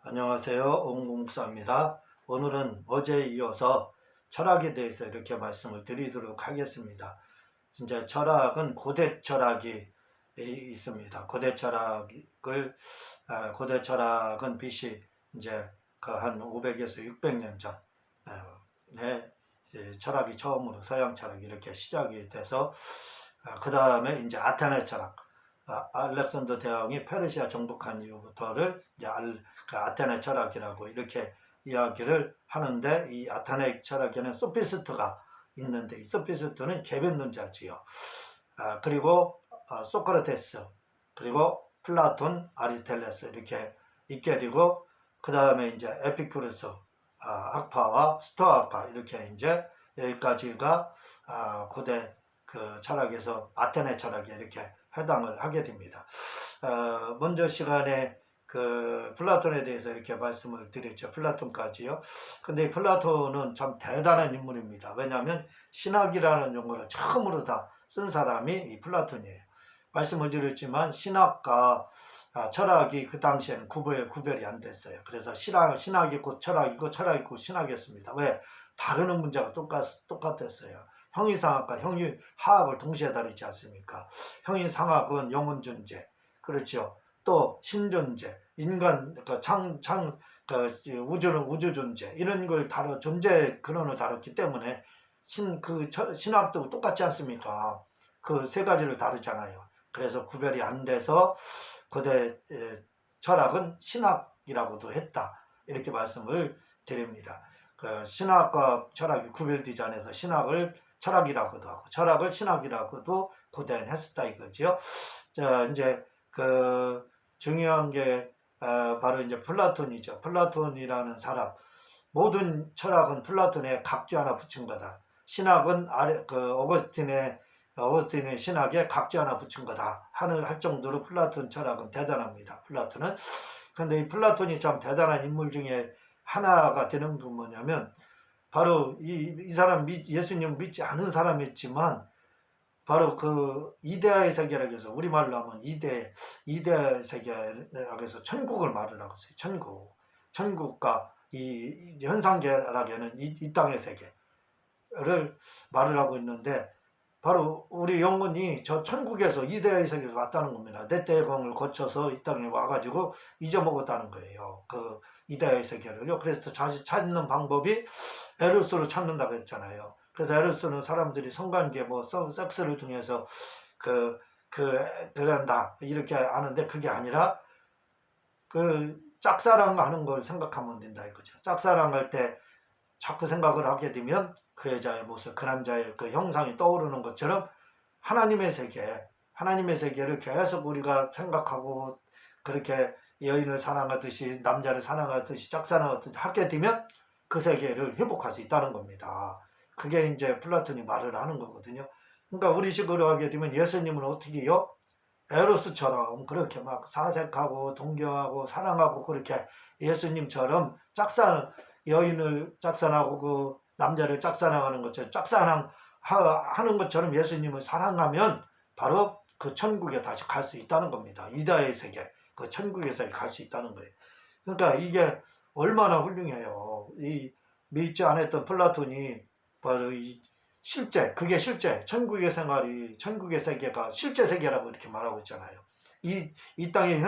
안녕하세요. 옹목사입니다. 오늘은 어제에 이어서 철학에 대해서 이렇게 말씀을 드리도록 하겠습니다. 진짜 철학은 고대 철학이 있습니다. 고대 철학은 BC 이제 한 500에서 600년 전에 철학이 처음으로 서양 철학이 이렇게 시작이 돼서 그 다음에 이제 아테네 철학, 알렉산더 대왕이 페르시아 정복한 이후부터를 이제 아테네 철학이라고 이렇게 이야기를 하는데, 이 아테네 철학에는 소피스트가 있는데, 이 소피스트는 개변론자지요. 그리고 소크라테스, 그리고 플라톤, 아리스토텔레스 이렇게 있게 되고, 그 다음에 이제 에피쿠르스 학파와 스토아파 이렇게 이제 여기까지가 고대 그 철학에서 아테네 철학에 이렇게 해당을 하게 됩니다. 먼저 시간에 그 플라톤에 대해서 이렇게 말씀을 드렸죠. 플라톤까지요. 근데 플라톤은 참 대단한 인물입니다. 왜냐하면 신학이라는 용어를 처음으로 다 쓴 사람이 이 플라톤이에요. 말씀을 드렸지만 신학과 철학이 그 당시에는 구별이 안 됐어요. 그래서 신학이 곧 철학이고 철학이 곧 신학이었습니다. 왜? 다루는 문제가 똑같았어요. 형이상학과 형이하학을 동시에 다루지 않습니까? 형이상학은 영혼 존재, 그렇죠. 또 신존재, 인간, 우주 존재, 이런 걸 존재 근원을 다뤘기 때문에 신학도 똑같지 않습니까? 그 세 가지를 다루잖아요. 그래서 구별이 안 돼서 고대 철학은 신학이라고도 했다, 이렇게 말씀을 드립니다. 그 신학과 철학이 구별되지 않아서 신학을 철학이라고도 하고 철학을 신학이라고도 고대는 했었다 이거죠. 자, 이제 그 중요한 게 바로 이제 플라톤이죠. 플라톤이라는 사람, 모든 철학은 플라톤에 각주 하나 붙인 거다. 신학은 어거스틴의 신학에 각주 하나 붙인 거다 할 정도로 플라톤 철학은 대단합니다. 플라톤은. 근데 이 플라톤이 참 대단한 인물 중에 하나가 되는 건 뭐냐면, 바로 이 사람 예수님 믿지 않은 사람이었지만 바로 그 이데아의 세계라고 해서, 우리말로 하면 이데아의 세계라고 해서 천국을 말을 하고 있어요. 천국과 이 현상계라고는 이 땅의 세계를 말을 하고 있는데, 바로 우리 영혼이 저 천국에서 이데아의 세계에서 왔다는 겁니다. 넷대공을 거쳐서 이 땅에 와가지고 잊어먹었다는 거예요. 그 이데아의 세계를요. 그래서 다시 찾는 방법이 에로스를 찾는다고 했잖아요. 그래서 에로스는 사람들이 성관계, 섹스를 통해서 그런다 이렇게 아는데, 그게 아니라 그 짝사랑하는 걸 생각하면 된다 이거죠. 짝사랑할 때 자꾸 생각을 하게 되면 그 여자의 모습, 그 남자의 그 형상이 떠오르는 것처럼 하나님의 세계를 계속 우리가 생각하고, 그렇게 여인을 사랑하듯이 남자를 사랑하듯이 짝사랑하듯이 하게 되면 그 세계를 회복할 수 있다는 겁니다. 그게 이제 플라톤이 말을 하는 거거든요. 그러니까 우리식으로 하게 되면 예수님은 어떻게 해요? 에로스처럼 그렇게 막 사색하고 동경하고 사랑하고, 그렇게 예수님처럼 여인을 짝사랑하고 그 남자를 짝사랑하는 것처럼 짝사랑하는 것처럼 예수님을 사랑하면 바로 그 천국에 다시 갈 수 있다는 겁니다. 이다의 세계, 그 천국에서 갈 수 있다는 거예요. 그러니까 이게 얼마나 훌륭해요. 이 믿지 않았던 플라톤이 바로 그게 실제 천국의 생활이, 천국의 세계가 실제 세계라고 이렇게 말하고 있잖아요. 이 땅의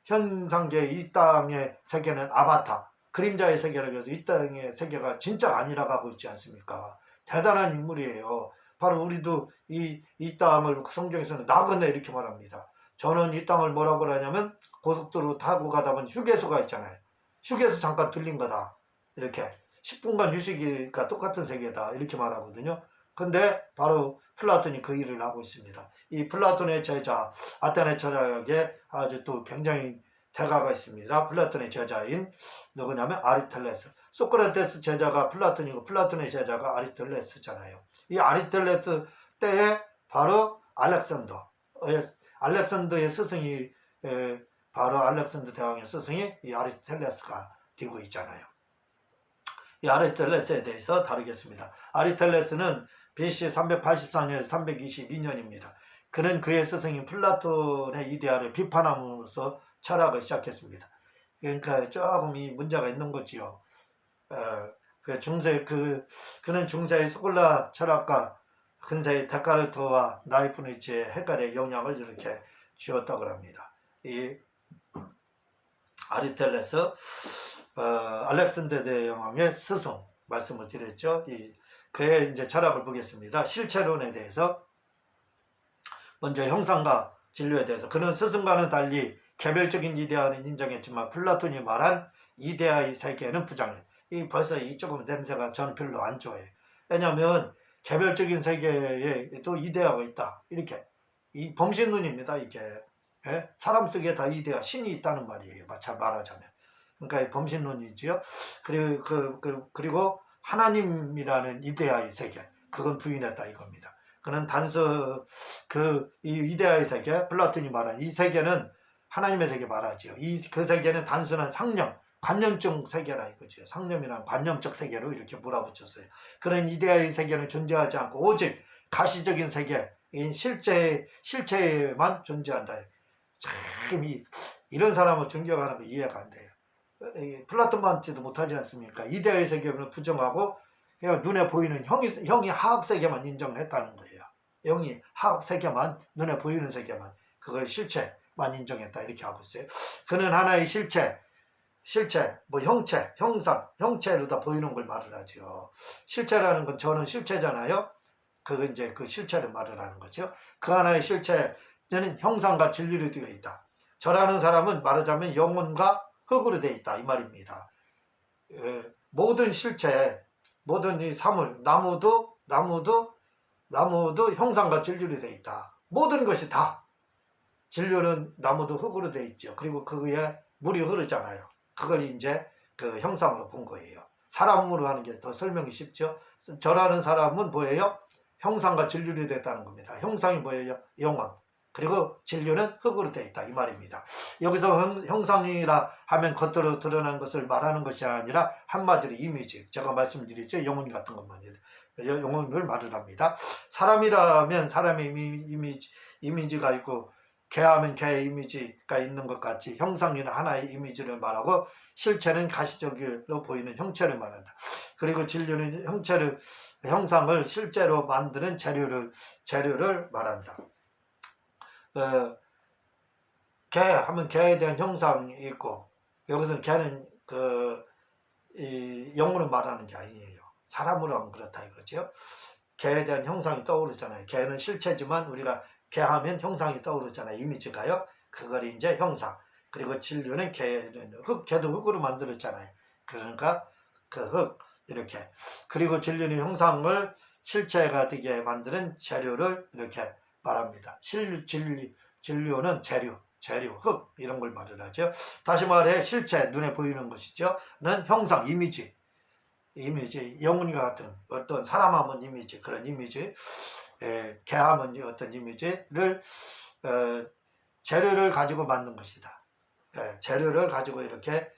현상계, 이 땅의 세계는 아바타, 그림자의 세계라고 해서 이 땅의 세계가 진짜가 아니라고 하고 있지 않습니까? 대단한 인물이에요. 바로 우리도 이 땅을 성경에서는 나그네 이렇게 말합니다. 저는 이 땅을 뭐라고 하냐면, 고속도로 타고 가다 보니 휴게소가 있잖아요. 휴게소 잠깐 들린 거다, 이렇게 10분간 휴식이가 똑같은 세계다 이렇게 말하거든요. 근데 바로 플라톤이 그 일을 하고 있습니다. 이 플라톤의 제자, 아테네 철학에 아주 또 굉장히 대가가 있습니다. 플라톤의 제자인 누구냐면 아리스토텔레스. 소크라테스 제자가 플라톤이고 플라톤의 제자가 아리스토텔레스잖아요. 이 아리스토텔레스 때에 바로 알렉산더의 스승이, 바로 알렉산더 대왕의 스승이 이 아리스토텔레스가 되고 있잖아요. 이 아리스토텔레스에 대해서 다루겠습니다. 아리스토텔레스는 BC 384년 322년입니다. 그는 그의 스승인 플라톤의 이데아를 비판함으로써 철학을 시작했습니다. 그러니까 조금 이 문제가 있는 거지요. 그 중세 그는 중세의 소콜라 철학과 근세의 데카르트와 라이프니츠의 헷갈의 영향을 이렇게 주었다고 합니다. 이 아리스토텔레스 알렉산더 대왕의 스승 말씀을 드렸죠. 그의 이제 철학을 보겠습니다. 실체론에 대해서 먼저 형상과 진료에 대해서 그는 스승과는 달리 개별적인 이데아는 인정했지만 플라톤이 말한 이데아의 세계는 부정해. 벌써 조금 냄새가 저는 별로 안 좋아해요. 왜냐하면 개별적인 세계에 또 이데아가 있다. 이렇게 이 범신론입니다. 이게 사람 속에 다 이데아 신이 있다는 말이에요. 말하자면 그러니까 이 범신론이지요. 그리고 하나님이라는 이데아의 세계 그건 부인했다 이겁니다. 그는 단서 이 이데아의 세계 플라톤이 말한 이 세계는 하나님의 세계 말하지요. 그 세계는 단순한 상념 관념적 세계라 이거죠. 상념이란 관념적 세계로 이렇게 몰아붙였어요. 그런 이데아의 세계는 존재하지 않고 오직 가시적인 세계인 실체에만 존재한다. 참 이런 사람을 존경하는 거 이해가 안 돼요. 플라톤만지도 못하지 않습니까? 이데아의 세계는 부정하고 그냥 눈에 보이는 형이 하학 세계만 인정했다는 거예요. 형이 하학 세계만 눈에 보이는 세계만 그걸 실체만 인정했다 이렇게 하고 있어요. 그는 하나의 실체, 뭐 형체, 형체로 다 보이는 걸 말을 하죠. 실체라는 건 저는 실체잖아요. 그건 이제 그 실체를 말을 하는 거죠. 그 하나의 실체는 형상과 진리로 되어 있다. 저라는 사람은 말하자면 영혼과 흙으로 되어 있다 이 말입니다. 모든 실체, 모든 이 사물, 나무도 형상과 진리로 되어 있다. 모든 것이 다 진료는 나무도 흙으로 되어 있죠. 그리고 그 위에 물이 흐르잖아요. 그걸 이제 그 형상으로 본 거예요. 사람으로 하는 게 더 설명이 쉽죠. 저라는 사람은 뭐예요? 형상과 진료로 됐다는 겁니다. 형상이 뭐예요? 영혼. 그리고 진료는 흙으로 되어 있다 이 말입니다. 여기서 형상이라 하면 겉으로 드러난 것을 말하는 것이 아니라 한마디로 이미지, 제가 말씀드렸죠. 영혼 같은 것만 영혼을 말을 합니다. 사람이라면 사람의 이미지가 있고 개하면 개의 이미지가 있는 것 같이 형상이나 하나의 이미지를 말하고 실체는 가시적으로 보이는 형체를 말한다. 그리고 진료는 형상을 실제로 만드는 재료를 말한다. 개 하면 개에 대한 형상이 있고 여기서는 개는 이 영혼을 말하는 게 아니에요. 사람으로 하면 그렇다 이거죠. 개에 대한 형상이 떠오르잖아요. 개는 실체지만 우리가 개 하면 형상이 떠오르잖아요. 이미지가요. 그걸 이제 형상. 그리고 진료는 개는 개도 흙으로 만들었잖아요. 그러니까 그 흙 이렇게. 그리고 진료는 형상을 실체가 되게 만드는 재료를 이렇게 말합니다. 진료는 재료, 흙 이런 걸 말을 하죠. 다시 말해 실체, 눈에 보이는 것이죠. 는 형상, 이미지, 영혼과 같은 어떤 사람하면 이미지, 그런 이미지, 개하면 어떤 이미지를 재료를 가지고 만든 것이다. 재료를 가지고 이렇게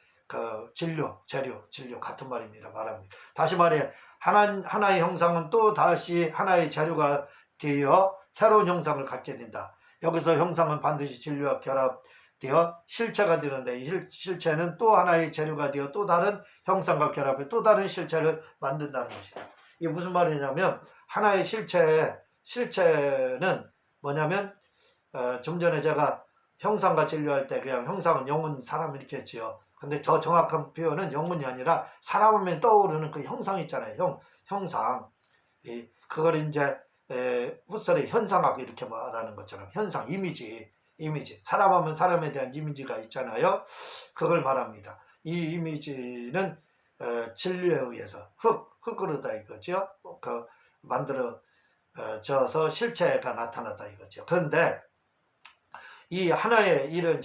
재료 같은 말입니다. 말합니다. 다시 말해 하나의 형상은 또 다시 하나의 재료가 되어 새로운 형상을 갖게 된다. 여기서 형상은 반드시 진료와 결합되어 실체가 되는데 이 실체는 또 하나의 재료가 되어 또 다른 형상과 결합해 또 다른 실체를 만든다는 것이다. 이게 무슨 말이냐면 하나의 실체는 뭐냐면 좀 전에 제가 형상과 진료할 때 그냥 형상은 영혼, 사람 이렇게 했지요. 근데 더 정확한 표현은 영혼이 아니라 사람하면 떠오르는 그 형상 있잖아요. 형상. 그걸 이제 후설의 현상하고 이렇게 말하는 것처럼 현상, 이미지. 사람하면 사람에 대한 이미지가 있잖아요. 그걸 말합니다. 이 이미지는 진료에 의해서 흙으로 다 이거죠. 만들어져서 실체가 나타났다 이거죠. 그런데 이 하나의 이런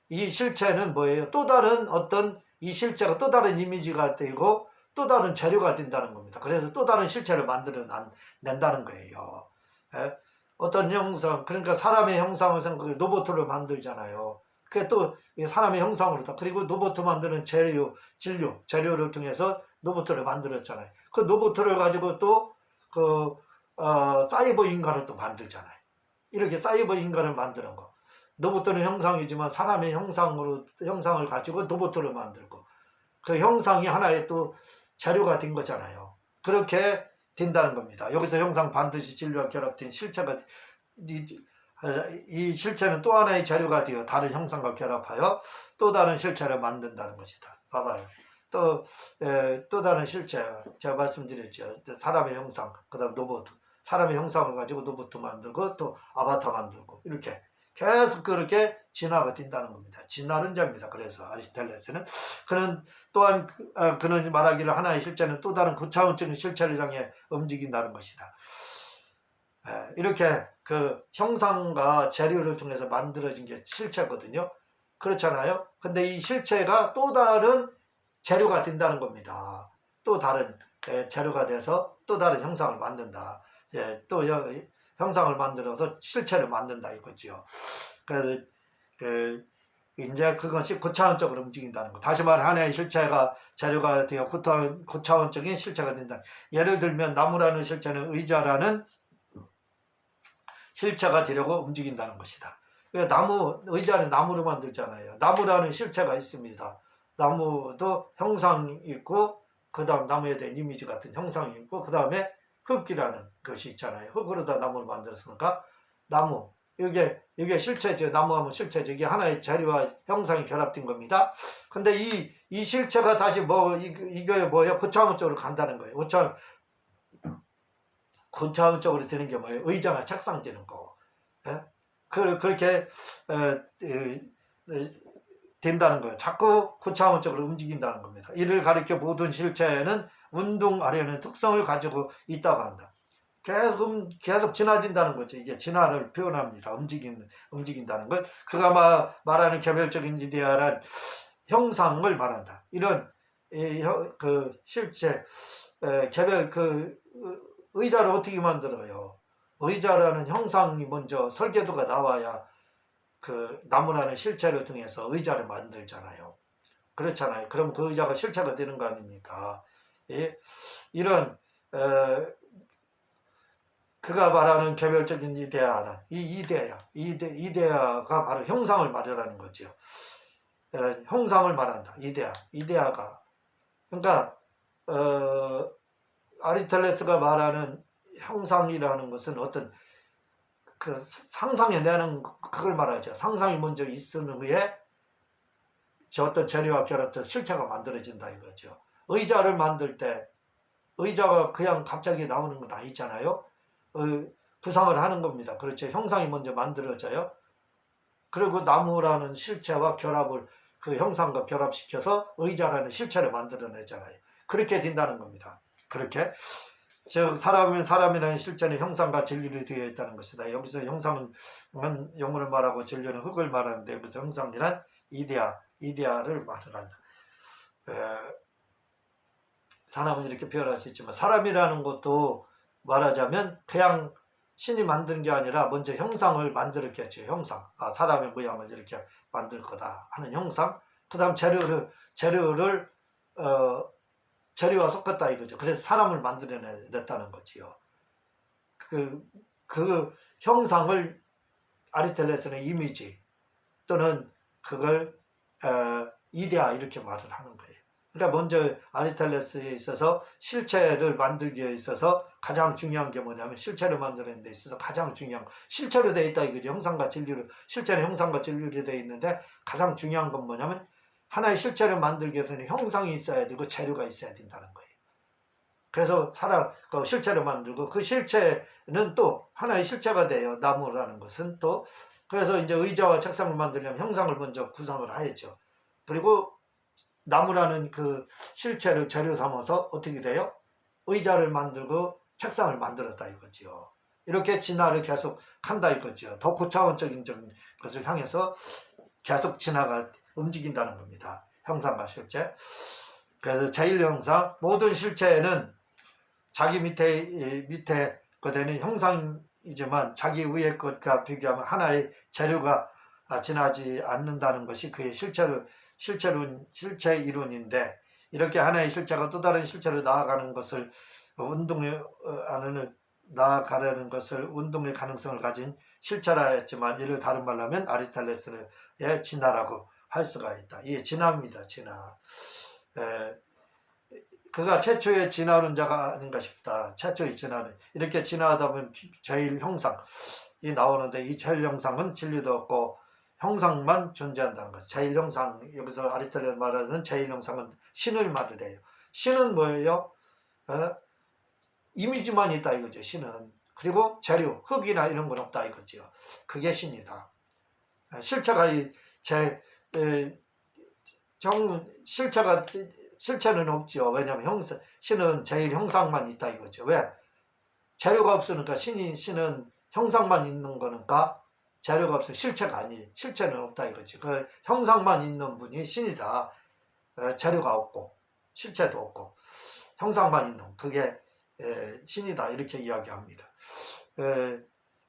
이 실체는 뭐예요? 또 다른 이 실체가 또 다른 이미지가 되고 또 다른 재료가 된다는 겁니다. 그래서 또 다른 실체를 만들어낸다는 거예요. 어떤 형상, 그러니까 사람의 형상을 생각해 로봇을 만들잖아요. 그게 또 사람의 형상으로 다. 그리고 로봇 만드는 재료를 통해서 로봇을 만들었잖아요. 그 로봇을 가지고 또 사이버 인간을 또 만들잖아요. 이렇게 사이버 인간을 만드는 거. 로봇은 형상이지만 사람의 형상을 가지고 로봇을 만들고 그 형상이 하나의 또 재료가 된 거잖아요. 그렇게 된다는 겁니다. 여기서 형상 반드시 진리와 결합된 실체가 이 실체는 또 하나의 재료가 되어 다른 형상과 결합하여 또 다른 실체를 만든다는 것이다. 봐봐요. 또 다른 실체, 제가 말씀드렸죠. 사람의 형상, 그 다음 로봇, 사람의 형상을 가지고 로봇 만들고 또 아바타 만들고 이렇게 계속 그렇게 진화가 된다는 겁니다. 진화론자입니다. 그래서 아리스토텔레스는 또한 그는 말하기를 하나의 실체는 또 다른 고차원적인 실체를 향해 움직인다는 것이다. 이렇게 그 형상과 재료를 통해서 만들어진 게 실체거든요. 그렇잖아요. 근데 이 실체가 또 다른 재료가 된다는 겁니다. 또 다른 재료가 돼서 또 다른 형상을 만든다. 또 형상을 만들어서 실체를 만든다 이거지요. 그래서 이제 그것이 고차원적으로 움직인다는 거. 다시 말해 하나의 실체가 재료가 되어 고차원적인 실체가 된다. 예를 들면 나무라는 실체는 의자라는 실체가 되려고 움직인다는 것이다. 의자는 나무로 만들잖아요. 나무라는 실체가 있습니다. 나무도 형상이 있고 그 다음 나무에 대한 이미지 같은 형상이 있고 그 다음에 흙이라는 것이 있잖아요. 흙으로다 나무를 만들었으니까 나무 이게 실체죠. 나무하면 실체죠. 이게 하나의 재료와 형상이 결합된 겁니다. 근데 이 실체가 다시 이게 뭐예요? 고차원적으로 간다는 거예요. 고차원적으로 되는 게 뭐예요? 의자나 책상 되는 거. 예? 그렇게 된다는 거예요. 자꾸 고차원적으로 움직인다는 겁니다. 이를 가리켜 모든 실체는 운동하려는 특성을 가지고 있다고 한다. 계속 진화된다는 거죠. 이게 진화를 표현합니다. 움직인다는 걸. 그가 말하는 개별적인 이데아란 형상을 말한다. 이런 그 실체 개별 의자를 어떻게 만들어요? 의자라는 형상이 먼저 설계도가 나와야 그 나무라는 실체를 통해서 의자를 만들잖아요. 그렇잖아요. 그럼 그 의자가 실체가 되는 거 아닙니까? 예? 이런 그가 말하는 개별적인 이데아는 이데아가 바로 형상을 말하는 거죠. 형상을 말한다. 이데아가 그러니까 아리스토텔레스가 말하는 형상이라는 것은 어떤 그 상상해내는 그걸 말하죠. 상상이 먼저 있은 후에 저 어떤 재료와 결합해서 실체가 만들어진다 이거죠. 의자를 만들 때 의자가 그냥 갑자기 나오는 건 아니잖아요. 구상을 하는 겁니다. 그렇죠. 형상이 먼저 만들어져요. 그리고 나무라는 실체와 결합을 그 형상과 결합시켜서 의자라는 실체를 만들어내잖아요. 그렇게 된다는 겁니다. 그렇게 즉 사람이라는 실체는 형상과 진리로 되어 있다는 것이다. 여기서 형상은 영혼을 말하고 진리는 흙을 말하는데 여기서 형상이란 이데아를 말을 한다. 사람은 이렇게 표현할 수 있지만 사람이라는 것도 말하자면 그냥 신이 만든 게 아니라 먼저 형상을 만들었겠죠. 형상. 사람의 모양을 이렇게 만들 거다 하는 형상. 그 다음 재료와 섞었다 이거죠. 그래서 사람을 만들어냈다는 거지요. 그 형상을 아리스토텔레스는 이미지 또는 그걸 이데아 이렇게 말을 하는 거예요. 그러니까 먼저 아리스토텔레스에 있어서 실체를 만들기 위해 있어서 가장 중요한 게 뭐냐면 실체를 만드는 데 있어서 가장 중요한 실체로 되어 있다 이거죠. 형상과 진리로 실체는 형상과 진리로 되어 있는데 가장 중요한 건 뭐냐면 하나의 실체를 만들기 위해서는 형상이 있어야 되고 재료가 있어야 된다는 거예요. 그래서 그 실체를 만들고 그 실체는 또 하나의 실체가 돼요. 나무라는 것은 또 그래서 이제 의자와 책상을 만들려면 형상을 먼저 구성을 하였죠. 그리고 나무라는 그 실체를 재료 삼아서 어떻게 돼요? 의자를 만들고 책상을 만들었다 이거죠. 이렇게 진화를 계속 한다 이거죠. 더 고차원적인 것을 향해서 계속 진화가 움직인다는 겁니다. 형상과 실체. 그래서 제1형상 모든 실체는 자기 밑에 되는 형상이지만 자기 위의 것과 비교하면 하나의 재료가 지나지 않는다는 것이 그의 실체 이론인데 이렇게 하나의 실체가 또 다른 실체로 나아가는 것을 운동의 가능성을 가진 실체라 했지만 이를 다른 말로 하면 아리스토텔레스의 진화라고 할 수가 있다. 이게 진화입니다. 진화. 그가 최초의 진화론자가 아닌가 싶다. 최초의 진화는 이렇게 진화하다 보면 제일 형상이 나오는데 이 제일 형상은 진리도 없고 형상만 존재한다는 거죠. 제일 형상, 여기서 아리스토텔레스 말하는 제일 형상은 신을 말을 해요. 신은 뭐예요? 이미지만 있다 이거죠. 신은. 그리고 재료, 흙이나 이런 건 없다 이거죠. 그게 신이다. 실체가 실체는 없죠. 왜냐하면 신은 제일 형상만 있다 이거죠. 왜? 재료가 없으니까 신은 형상만 있는 거니까 재료가 없으면 실체가 아니지. 실체는 없다 이거지. 그 형상만 있는 분이 신이다. 재료가 없고 실체도 없고 형상만 있는 그게 신이다 이렇게 이야기합니다.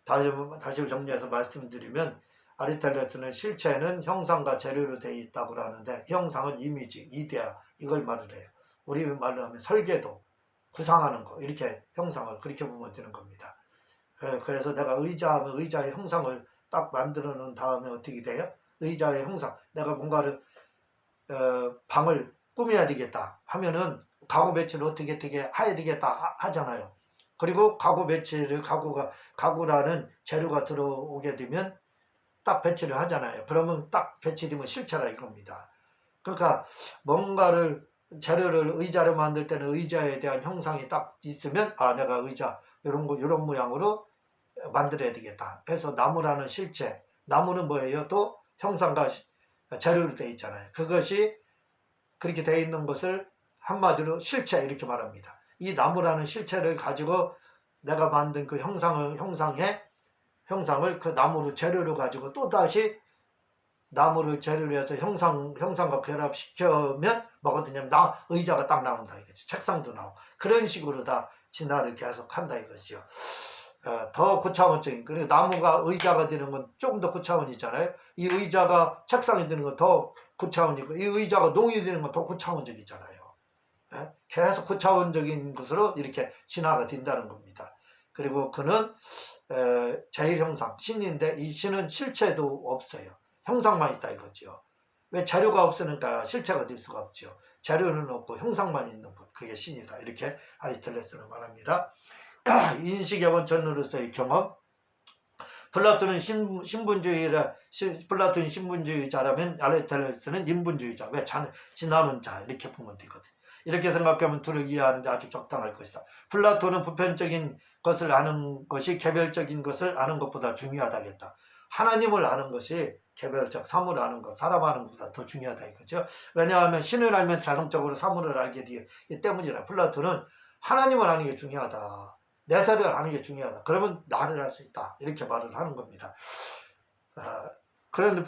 다시 정리해서 말씀드리면 아리스토텔레스는 실체는 형상과 재료로 되어 있다고 하는데 형상은 이미지, 이데아 이걸 말을 해요. 우리 말로 하면 설계도, 구상하는 거 이렇게 형상을 그렇게 보면 되는 겁니다. 그래서 내가 의자하면 의자의 형상을 딱 만들어 놓은 다음에 어떻게 돼요? 의자의 형상, 내가 뭔가를 방을 꾸며야 되겠다 하면은 가구 배치를 어떻게 해야 되겠다 하잖아요. 그리고 가구 배치를 가구라는 재료가 들어오게 되면 딱 배치를 하잖아요. 그러면 딱 배치되면 실체라 이겁니다. 그러니까 뭔가를 재료를 의자를 만들 때는 의자에 대한 형상이 딱 있으면 내가 의자 이런 모양으로 만들어야 되겠다. 해서 나무라는 실체, 나무는 뭐예요? 또 형상과 재료로 되어 있잖아요. 그것이 그렇게 되어 있는 것을 한마디로 실체 이렇게 말합니다. 이 나무라는 실체를 가지고 내가 만든 그 형상을 그 나무를 재료로 가지고 또다시 나무를 재료로 해서 형상과 결합시키면 뭐가 되냐면 의자가 딱 나온다 이거지. 책상도 나오고 그런 식으로 다 진화를 계속 한다 이거죠. 더 고차원적인, 그리고 나무가 의자가 되는 건 조금 더 고차원이잖아요. 이 의자가 책상이 되는 건 더 고차원이고 이 의자가 농이 되는 건 더 고차원적이잖아요. 계속 고차원적인 것으로 이렇게 진화가 된다는 겁니다. 그리고 그는 제일 형상, 신인데 이 신은 실체도 없어요. 형상만 있다 이거죠. 왜 재료가 없으니까 실체가 될 수가 없죠. 재료는 없고 형상만 있는 것, 그게 신이다. 이렇게 아리스토텔레스는 말합니다. 인식의 원천으로서의 경험. 플라톤은 신분주의자라면 아리스토텔레스는 인분주의자. 왜? 진화론 자 이렇게 보면 되거든. 이렇게 생각하면 둘을 이해하는데 아주 적당할 것이다. 플라톤은 보편적인 것을 아는 것이 개별적인 것을 아는 것보다 중요하다겠다. 하나님을 아는 것이 개별적 사물을 아는 것, 사람 아는 것보다 더 중요하다 이거죠. 왜냐하면 신을 알면 자동적으로 사물을 알게 되기 때문이라. 플라톤은 하나님을 아는 게 중요하다. 내세를 아는 게 중요하다. 그러면 나를 알 수 있다. 이렇게 말을 하는 겁니다. 그런데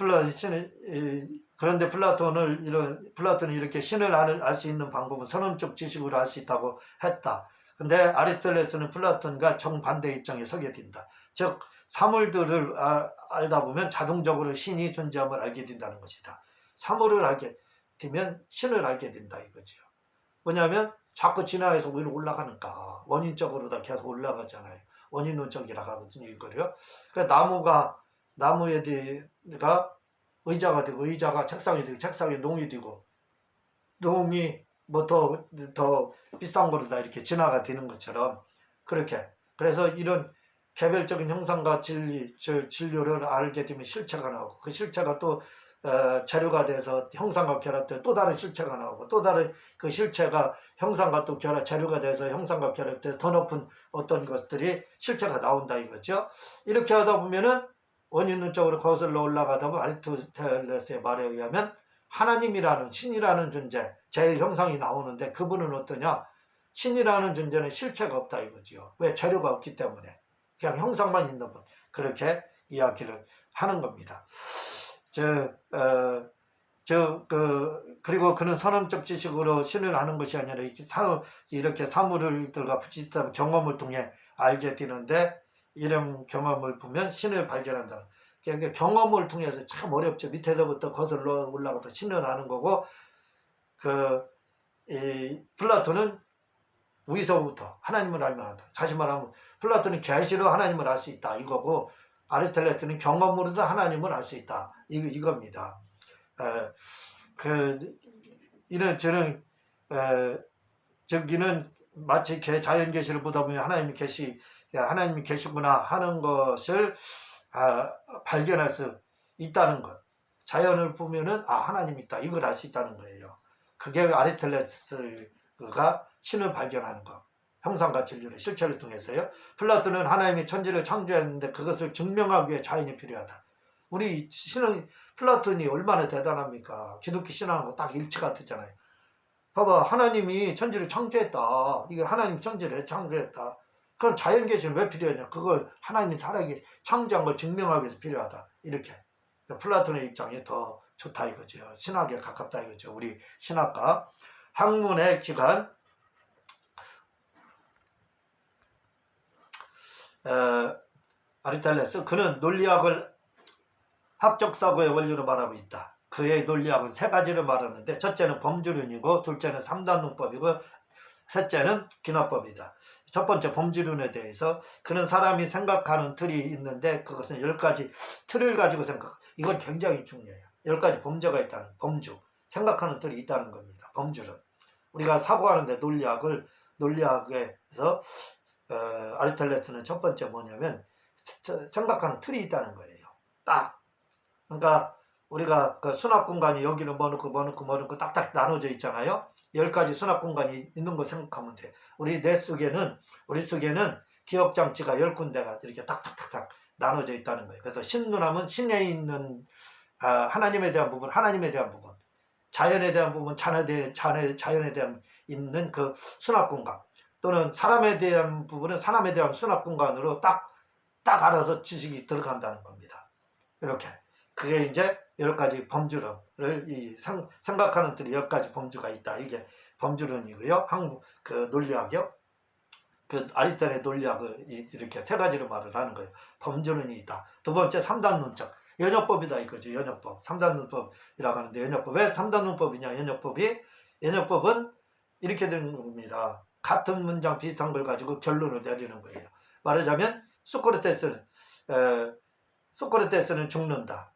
플라톤은 이렇게 신을 알 수 있는 방법은 선언적 지식으로 알 수 있다고 했다. 근데 아리스토텔레스는 플라톤과 정반대 입장에 서게 된다. 즉 사물들을 알다 보면 자동적으로 신이 존재함을 알게 된다는 것이다. 사물을 알게 되면 신을 알게 된다 이거죠. 왜냐하면 자꾸 진화해서 위로 올라가니까 원인적으로 다 계속 올라가잖아요. 원인론적이라고 하거든요 이거요. 그러니까 나무가 의자가 되고 의자가 책상이 되고 책상이 농이 되고 농이 뭐 더 비싼 거로 다 이렇게 진화가 되는 것처럼 그렇게. 그래서 이런 개별적인 형상과 진료를 알게 되면 실체가 나오고 그 실체가 또 재료가 돼서 형상과 결합돼 또 다른 실체가 나오고 또 다른 그 실체가 형상과 또 재료가 돼서 형상과 결합돼 더 높은 어떤 것들이 실체가 나온다 이거죠. 이렇게 하다 보면은 원인론적으로 거슬러 올라가다 보면 아리스토텔레스의 말에 의하면 하나님이라는 신이라는 존재, 제일 형상이 나오는데 그분은 어떠냐? 신이라는 존재는 실체가 없다 이거지요. 왜? 재료가 없기 때문에. 그냥 형상만 있는 분. 그렇게 이야기를 하는 겁니다. 그리고 그는 선언적 지식으로 신을 아는 것이 아니라 이렇게 사물들과 부딪히다 경험을 통해 알게 되는데 이런 경험을 보면 신을 발견한다. 그러니까 경험을 통해서 참 어렵죠. 밑에서부터 거슬러 올라가서 신을 아는 거고 플라톤은 위서부터 하나님을 알면 한다. 다시 말하면 플라톤은 계시로 하나님을 알 수 있다 이거고 아리스토텔레스는 경험으로도 하나님을 알 수 있다. 이겁니다. 이는 저는 저기는 마치 자연 계시를 보다 보면 하나님이 계시구나 하는 것을 발견할 수 있다는 것. 자연을 보면은 하나님이 있다. 이걸 알 수 있다는 거예요. 그게 아리스토텔레스가 신을 발견하는 것. 형상과 진리의 실체를 통해서요. 플라톤은 하나님이 천지를 창조했는데 그것을 증명하기 위해 자연이 필요하다. 우리 플라톤이 얼마나 대단합니까? 기독교 신앙하고 딱 일치가 되잖아요. 봐봐, 하나님이 천지를 창조했다. 이게 하나님이 천지를 창조했다. 그럼 자연 계시는 왜 필요하냐? 그걸 하나님이 살아계 창조한 걸 증명하기 위해서 필요하다. 이렇게 플라톤의 입장이 더 좋다 이거죠. 신학에 가깝다 이거죠. 우리 신학과 학문의 기관 아리스토텔레스, 그는 논리학을 학적 사고의 원리로 말하고 있다. 그의 논리학은 세 가지를 말하는데 첫째는 범주론이고 둘째는 3단 논법이고 셋째는 기납법이다. 첫 번째 범주론에 대해서 그는 사람이 생각하는 틀이 있는데 그것은 10가지 틀을 가지고 이건 굉장히 중요해요. 10가지 범죄가 있다는 범주, 생각하는 틀이 있다는 겁니다. 범주론. 우리가 사고하는데 논리학에서 아리스토텔레스는 첫 번째 뭐냐면 생각하는 틀이 있다는 거예요. 딱. 그러니까 우리가 그 수납 공간이 여기는 뭐 넣고 딱딱 나눠져 있잖아요. 10가지 수납 공간이 있는 걸 생각하면 돼. 우리 속에는 기억 장치가 10군데가 이렇게 딱딱딱딱 나눠져 있다는 거예요. 그래서 신눈하면 신에 있는 하나님에 대한 부분, 하나님에 대한 부분, 자연에 대한 부분, 자연에 대한 있는 그 수납 공간, 또는 사람에 대한 부분은 사람에 대한 수납 공간으로 딱 알아서 지식이 들어간다는 겁니다. 이렇게. 그게 이제 10가지 범주론을 생각하는 틀이 10가지 범주가 있다. 이게 범주론이고요. 그 논리학이요. 그 아리스토텔의 논리학을 이렇게 세 가지로 말을 하는 거예요. 범주론이 있다. 두 번째 3단 논적. 연역법이다 이거죠. 연역법. 3단 논법이라고 하는데 연역법. 왜 3단 논법이냐? 연역법은 이렇게 되는 겁니다. 같은 문장 비슷한 걸 가지고 결론을 내리는 거예요. 말하자면 소크라테스는 죽는다.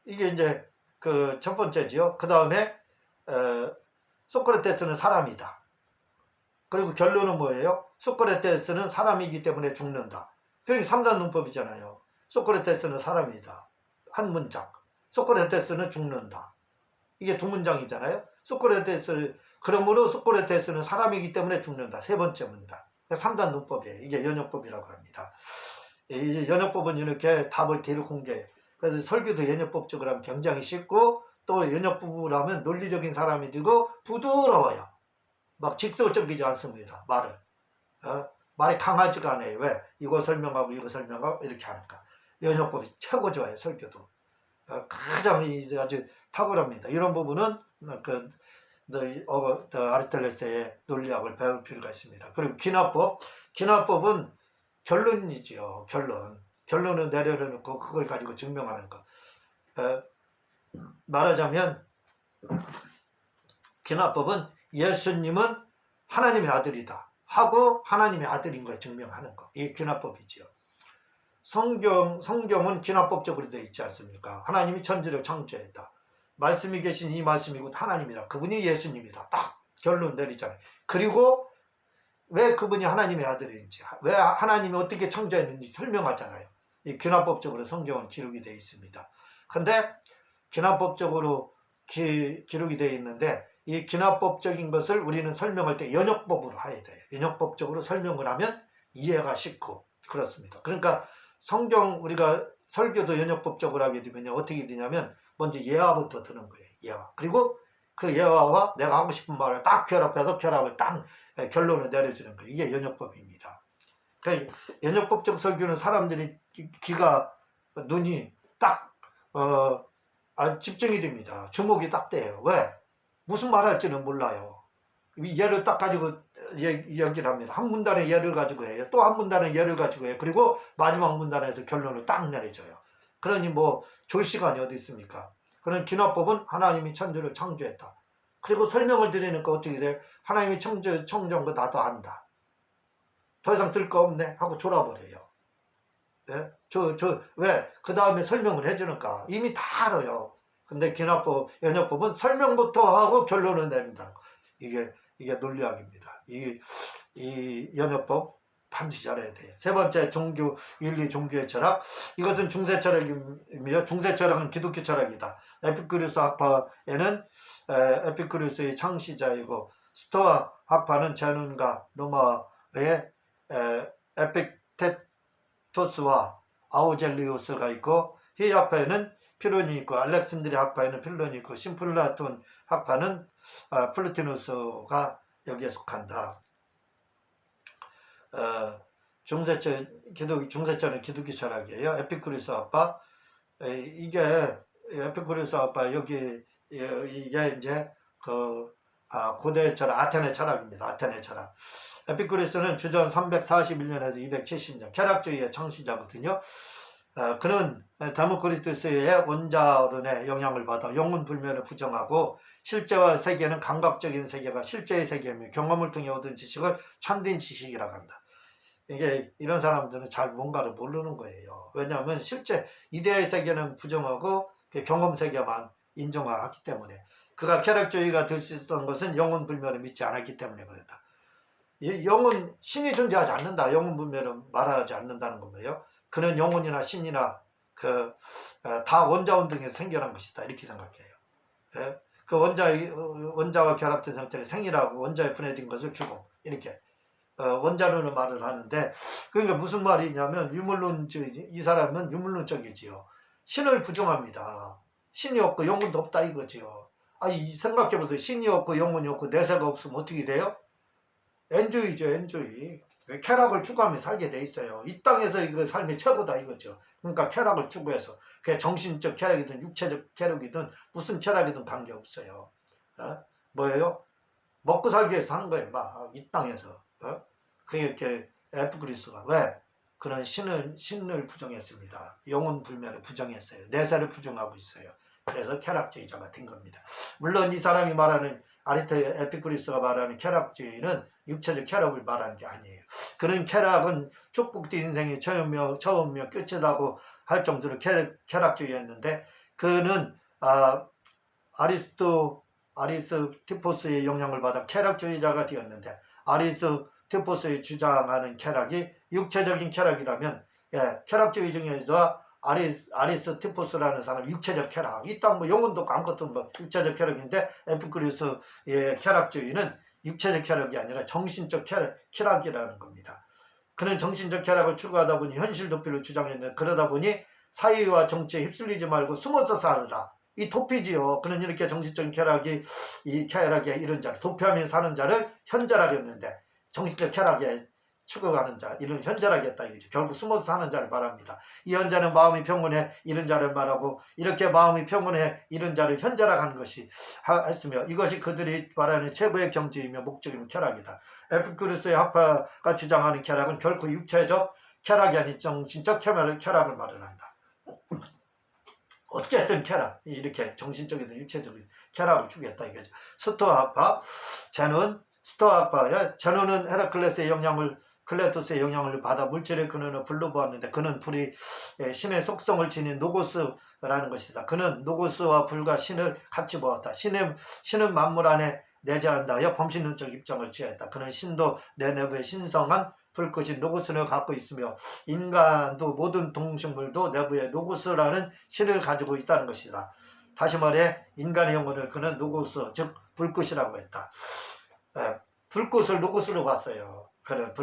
이게 이제 그 첫 번째지요. 그 다음에 소크라테스는 사람이다. 그리고 결론은 뭐예요? 소크라테스는 사람이기 때문에 죽는다. 그러니까 3단 논법이잖아요. 소크라테스는 사람이다. 한 문장. 소크라테스는 죽는다. 이게 두 문장이잖아요. 그러므로 소크라테스는 사람이기 때문에 죽는다. 세 번째 문장. 3단 논법이에요. 이게 연역법이라고 합니다. 이 연역법은 이렇게 답을 뒤로 공개해요. 그래서 설교도 연역법적으로 하면 굉장히 쉽고, 또 연역법을 하면 논리적인 사람이 되고 부드러워요. 막 직설적이지 않습니다. 말이 강하지가 않아요. 왜? 이거 설명하고 이렇게 하니까. 연역법이 최고 좋아요. 설교도. 가장 아주 탁월합니다. 이런 부분은 아리스토텔레스의 논리학을 배울 필요가 있습니다. 그리고 기납법은 결론이지요. 결론을 내려놓고 그걸 가지고 증명하는 것. 말하자면 기납법은 예수님은 하나님의 아들이다 하고 하나님의 아들인 걸 증명하는 것. 이게 기납법이지요. 성경은 기납법적으로 되어 있지 않습니까? 하나님이 천지를 창조했다. 말씀이 계신 이 말씀이고 하나님이다. 그분이 예수님이다. 딱 결론 내리잖아요. 그리고 왜 그분이 하나님의 아들인지, 왜 하나님이 어떻게 창조했는지 설명하잖아요. 이 기납법적으로 성경은 기록이 되어 있습니다. 근데 기납법적으로 기록이 되어 있는데 이 기납법적인 것을 우리는 설명할 때 연역법으로 해야 돼요. 연역법적으로 설명을 하면 이해가 쉽고 그렇습니다. 그러니까 우리가 설교도 연역법적으로 하게 되면 어떻게 되냐면 먼저 예화부터 드는 거예요. 예화. 그리고 그 예화와 내가 하고 싶은 말을 딱 결합해서 결합을 딱 결론을 내려주는 거예요. 이게 연역법입니다. 그러니까 연역법적 설교는 사람들이 눈이 딱 집중이 됩니다. 주목이 딱 돼요. 왜? 무슨 말할지는 몰라요. 예를 딱 가지고 얘기를 합니다. 한 문단의 예를 가지고 해요. 또 한 문단의 예를 가지고 해요. 그리고 마지막 문단에서 결론을 딱 내려줘요. 그러니 뭐 졸 시간이 어디 있습니까? 그런 기납법은 하나님이 천지를 창조했다. 그리고 설명을 드리니까 어떻게 돼? 하나님이 창조한 거 나도 안다. 더 이상 들 거 없네 하고 졸아버려요. 예? 왜? 그 다음에 설명을 해주는가? 이미 다 알아요. 근데 기납법, 연역법은 설명부터 하고 결론을 내린다는 거. 이게 논리학입니다. 이 연역법 반드시 알아야 돼요. 세 번째, 종교, 윤리 종교의 철학. 이것은 중세 철학입니다. 중세 철학은 기독교 철학이다. 에피쿠리스 학파에는 에피쿠리스의 창시자이고, 스토아 학파는 제논과 로마의 에픽테토스와 아우젤리우스가 있고, 희 학파에는 필론이 있고, 알렉산드리아 학파에는 필론이 있고, 심플라톤 학파는 플루티누스가 여기에 속한다. 중세철은 기독교 철학이에요. 에피쿠리스 학파. 이게 에피쿠리스 학파 여기 이게 이제 고대 철학, 아테네 철학입니다. 아테네 철학. 에피쿠리스는 주전 341년에서 270년 쾌락주의의 창시자거든요. 그는 데모크리투스의 원자론의 영향을 받아 영혼 불면을 부정하고, 실제와 세계는 감각적인 세계가 실제의 세계이며 경험을 통해 얻은 지식을 참된 지식이라고 한다. 이게 이런 사람들은 잘 뭔가를 모르는 거예요. 왜냐하면 실제 이데아의 세계는 부정하고 경험 세계만 인정하기 때문에. 그가 쾌락주의가 될 수 있었던 것은 영혼 불면을 믿지 않았기 때문에 그랬다. 영혼, 신이 존재하지 않는다. 영혼 불면을 말하지 않는다는 거예요. 그는 영혼이나 신이나 다 원자원 등에서 생겨난 것이다. 이렇게 생각해요. 예? 그 원자와 결합된 상태를 생이라고, 원자에 분해된 것을 죽음, 이렇게 원자론을 말을 하는데, 그러니까 무슨 말이냐면 유물론주의, 이 사람은 유물론적이지요. 신을 부정합니다. 신이 없고 영혼도 없다 이거지요. 생각해보세요. 신이 없고 영혼이 없고 내세가 없으면 어떻게 돼요? 엔조이죠, 엔조이. 쾌락을 추구하며 살게 돼 있어요. 이 땅에서 이거 삶이 최고다 이거죠. 그러니까 쾌락을 추구해서, 그게 정신적 쾌락이든 육체적 쾌락이든 무슨 쾌락이든 관계없어요. 뭐예요? 먹고 살기 위해서 사는 거예요. 막 이 땅에서. 그게 에피쿠리스가 왜? 그런 신을 부정했습니다. 영혼 불면을 부정했어요. 내세를 부정하고 있어요. 그래서 쾌락주의자가 된 겁니다. 물론 이 사람이 말하는 에피쿠리스가 말하는 쾌락주의는 육체적 쾌락을 말하는 게 아니에요. 그는 쾌락은 축복된 인생의 처음이며 끝이라고 할 정도로 쾌락주의였는데, 그는 아리스티포스의 영향을 받아 쾌락주의자가 되었는데, 아리스티포스의 주장하는 쾌락이 육체적인 쾌락이라면, 쾌락주의 중에서 아리스티포스라는 사람 육체적 쾌락, 이 땅 뭐 영혼도 아무것도 뭐 육체적 쾌락인데, 에피쿠리스의 쾌락주의는 육체적 쾌락이 아니라 정신적 쾌락이라는 겁니다. 그는 정신적 쾌락을 추구하다 보니 현실 도피를 주장했는데, 그러다 보니 사회와 정치에 휩쓸리지 말고 숨어서 살으라. 이 도피지요. 그는 이렇게 정신적인 쾌락이, 이 쾌락에 이른 자를, 도피하며 사는 자를 현절하겠는데, 정신적 쾌락에 추구하는 자, 이런 현절하겠다 이거죠. 결국 숨어서 사는 자를 말합니다. 이 현자는 마음이 평온해 이른 자를 말하고, 이렇게 마음이 평온해 이른 자를 현절하는 것이 했으며, 이것이 그들이 말하는 최고의 경지이며 목적이며 쾌락이다. 에피쿠리스의 학파가 주장하는 쾌락은 결코 육체적 쾌락이 아닌 정신적 쾌락을 말을 한다. 어쨌든 쾌락, 이렇게 정신적이든 육체적인 쾌락을 주겠다 이거죠. 스토아 학파, 스토아 학파의 제논은 헤라클레스의 영향을, 클레토스의 영향을 받아 물질의 근원을 불로 보았는데, 그는 불이 신의 속성을 지닌 노고스라는 것이다. 그는 노고스와 불과 신을 같이 보았다. 신은 만물 안에 내재한다 하여 범신론적 입장을 취했다. 그는 신도 내 내부에 신성한 불꽃인 노고스를 갖고 있으며, 인간도 모든 동식물도 내부에 노고스라는 신을 가지고 있다는 것이다. 다시 말해 인간의 영혼을 그는 노고스, 즉 불꽃이라고 했다. 불꽃을 노고스로 봤어요. 그래,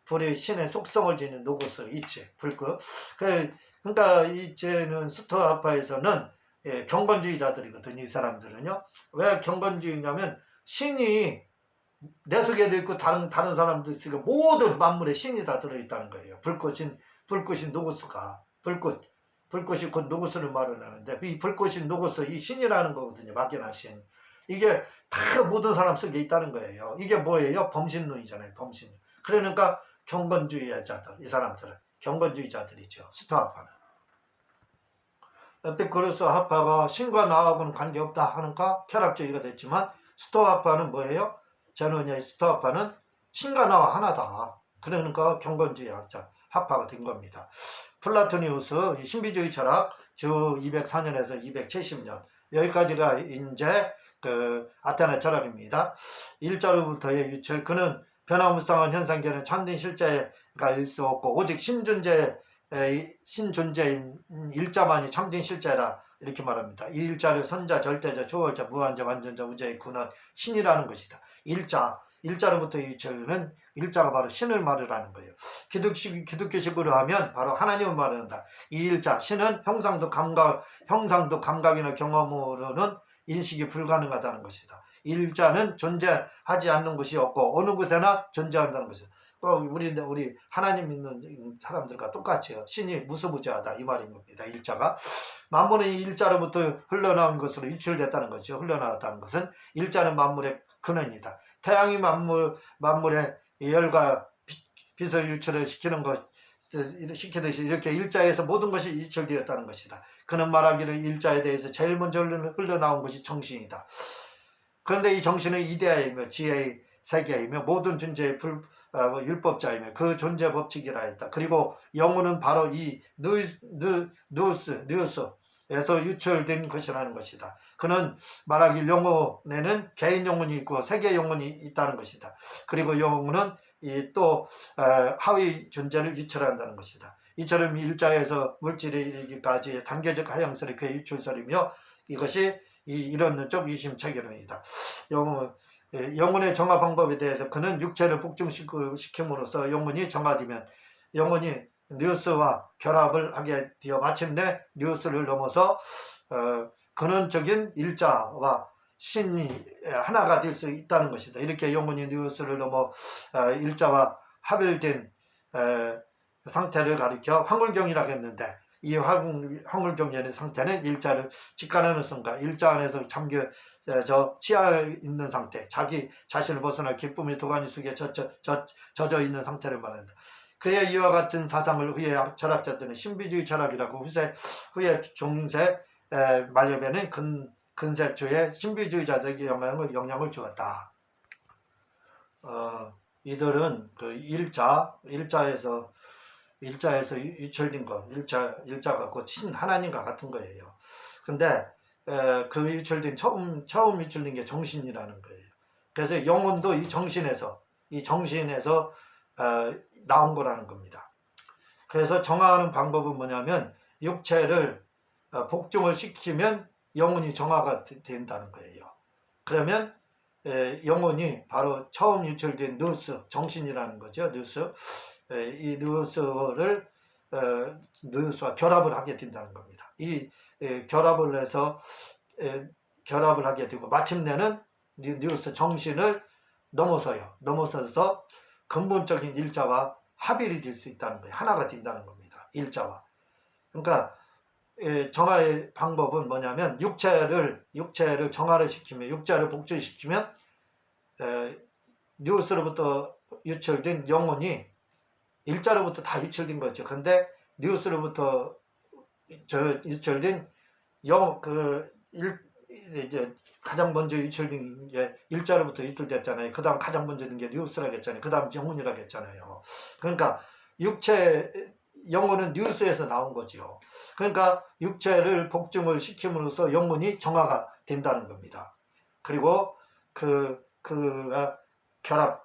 불이 신의 속성을 지닌 노고스, 이치, 불꽃. 그러니까 이제는 스토아 학파에서는 경건주의자들이거든요. 이 사람들은요. 왜 경건주의냐면, 신이 내 속에도 있고 다른 사람도 있으니까 모든 만물에 신이 다 들어있다는 거예요. 불꽃인 노고스가, 불꽃이 곧 노고스를 말을 하는데, 이 불꽃인 노고스, 이 신이라는 거거든요. 막연한 신. 이게 다 모든 사람 속에 있다는 거예요. 이게 뭐예요? 범신론이잖아요. 범신. 그러니까 경건주의자들, 이 사람들은 경건주의자들이죠. 스토아 학파는. 에피쿠리스 학파가 신과 나하고는 관계없다 하니까 쾌락주의가 됐지만, 스토아 학파는 뭐예요? 제논의 스토아 학파는 신과 나와 하나다. 그러니까 경건주의 학파가 된 겁니다. 플라토니우스 신비주의 철학 주 204년에서 270년 여기까지가 이제 그 아테네 철학입니다. 일자로부터의 유철, 그는 변화무쌍한 현상계는 참된 실제가 일 수 없고 오직 신존재인 일자만이 참된 실제라 이렇게 말합니다. 이 일자를 선자, 절대자, 초월자, 무한자, 완전자, 우자의 구는 신이라는 것이다. 일자로부터의 유철은 일자가 바로 신을 말을 하는 거예요. 기독교식으로 하면 바로 하나님을 말한다. 이 일자, 신은 형상도 감각이나 경험으로는 인식이 불가능하다는 것이다. 일자는 존재하지 않는 것이 없고 어느 곳에나 존재한다는 것이다. 또 우리 하나님 믿는 사람들과 똑같이요. 신이 무소부재하다 이 말인 겁니다. 일자가 만물은 일자로부터 흘러나온 것으로 유출됐다는 거죠. 흘러나왔다는 것은 일자는 만물의 근원이다. 태양이 만물의 열과 빛을 유출을 시키듯이 이렇게 일자에서 모든 것이 유출되었다는 것이다. 그는 말하기를 일자에 대해서 제일 먼저 흘러나온 것이 정신이다. 그런데 이 정신은 이데아이며 지혜의 세계이며 모든 존재의 율법자이며 그 존재 법칙이라 했다. 그리고 영혼은 바로 이 누우스에서 유출된 것이라는 것이다. 그는 말하길 영혼에는 개인 영혼이 있고 세계 영혼이 있다는 것이다. 그리고 영혼은 또 하위 존재를 유출한다는 것이다. 이처럼 일자에서 물질에 이르기까지 단계적 하향설이 그의 유출설이며 이것이 이론적 유심체계론이다. 영혼의 정화 방법에 대해서 그는 육체를 복종시킴으로써 영혼이 정화되면 영혼이 뉴스와 결합을 하게 되어 마침내 뉴스를 넘어서 근원적인 일자와 신이 하나가 될 수 있다는 것이다. 이렇게 영혼이 뉴스를 넘어 일자와 합일된 상태를 가리켜 황홀경이라고 했는데 이 황홀경의 상태는 일자를 직관하는 순간 일자 안에서 취하 있는 상태, 자기 자신을 벗어나 기쁨의 도가니 속에 젖어 있는 상태를 말한다. 그의 이와 같은 사상을 후에 철학자들은 신비주의 철학이라고 후에 중세 말엽에는 근세 초에 신비주의자들에게 영향을 주었다. 이들은 그 일자에서 유출된 것, 일자가 곧 신 하나님과 같은 거예요. 근데 그 유출된 처음 유출된 게 정신이라는 거예요. 그래서 영혼도 이 정신에서 나온 거라는 겁니다. 그래서 정화하는 방법은 뭐냐면 육체를 복종을 시키면 영혼이 정화가 된다는 거예요. 그러면 영혼이 바로 처음 유출된 누스, 정신이라는 거죠. 이 누스와 결합을 하게 된다는 겁니다. 이 결합을 해서 결합을 하게 되고 마침내는 뉴스 정신을 넘어서서 근본적인 일자와 합일이 될 수 있다는 거예요. 하나가 된다는 겁니다. 일자와. 그러니까 정화의 방법은 뭐냐면 육체를 정화를 시키면 육체를 복제시키면 뉴스로부터 유출된 영혼이 일자로부터 다 유출된 거죠. 근데 뉴스로부터 유출된 이제 가장 먼저 유출된 게 일자로부터 유출됐잖아요. 그 다음 가장 먼저 된 게 뉴스라고 했잖아요. 그 다음 영혼이라고 했잖아요. 그러니까 영혼은 뉴스에서 나온 거죠. 그러니까 육체를 복종을 시킴으로써 영혼이 정화가 된다는 겁니다. 그리고 결합